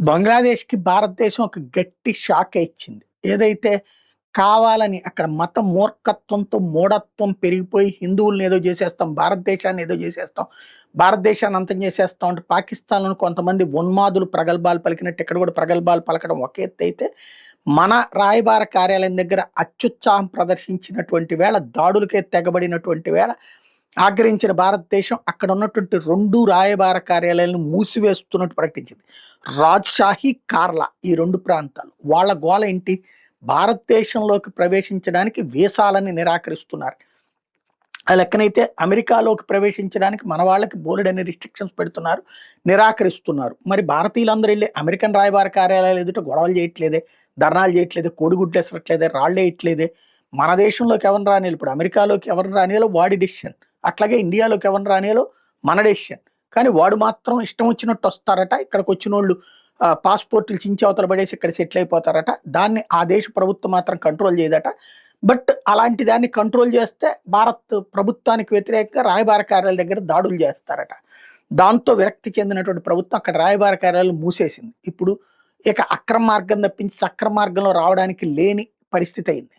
బంగ్లాదేశ్‌కి భారతదేశం ఒక గట్టి షాకే ఇచ్చింది. ఏదైతే కావాలని అక్కడ మత మూర్ఖత్వంతో మూఢత్వం పెరిగిపోయి హిందువుల్ని ఏదో జేసేస్తాం, భారతదేశాన్ని ఏదో జేసేస్తాం, భారతదేశాన్ని అంతం జేసేస్తాం అంటే పాకిస్తాన్‌లోని కొంతమంది ఉన్మాదులు ప్రగల్భాలు పలికినట్టు ఇక్కడ గూడా ప్రగల్భాలు పలకడం ఒక ఎత్తైతే, మన రాయబార కార్యాలయం దగ్గర అత్యుత్సాహం ప్రదర్శించినటువంటి వేళ, దాడులకే తెగబడినటువంటి వేళ ఆగ్రహించిన భారతదేశం అక్కడ ఉన్నటువంటి 2 రాయబార కార్యాలయాలను మూసివేస్తున్నట్టు ప్రకటించింది. రాజ్‌షాహి, కార్లా ఈ 2 ప్రాంతాలు. వాళ్ళ గోల ఏంటి? భారతదేశంలోకి ప్రవేశించడానికి వీసాలని నిరాకరిస్తున్నారు. ఆ లెక్కనైతే అమెరికాలోకి ప్రవేశించడానికి మన వాళ్ళకి బోలెడన్ని రిస్ట్రిక్షన్స్ పెడుతున్నారు, నిరాకరిస్తున్నారు. మరి భారతీయులందరూ ఎళ్లి అమెరికన్ రాయబార కార్యాలయాలు ఎదుట గొడవలు చేయట్లేదే, ధర్నాలు చేయట్లేదే, కోడిగుడ్లు ఎసరట్లేదే, రాళ్ళేయట్లేదే. మన దేశంలోకి ఎవరిని రానియాలి, ఇప్పుడు అమెరికాలోకి ఎవరిని రానియాలో వాడి డెసిషన్. అట్లాగే ఇండియాలోకి ఎవరిని రానియాలో మన డెసిషన్. కానీ వాడు మాత్రం ఇష్టం వచ్చినట్టు వస్తారట. ఇక్కడికొచ్చినోళ్ళు పాస్‌పోర్టులు చించి అవతల పడేసి ఇక్కడ సెటిల్ అయిపోతారట. దాన్ని ఆ దేశ ప్రభుత్వం మాత్రం కంట్రోల్ చేయదట. బట్ అలాంటి దాన్ని కంట్రోల్ చేస్తే భారత్ ప్రభుత్వానికి వ్యతిరేకంగా రాయబార కార్యాలయాల దగ్గర దాడులు చేస్తారట. దాంతో విరక్తి చెందినటువంటి ప్రభుత్వం అక్కడ రాయబార కార్యాలయాలు మూసేసింది. ఇప్పుడు ఇక అక్రమ మార్గం తప్పించి సక్రమ మార్గంలో రావడానికి లేని పరిస్థితి అయింది.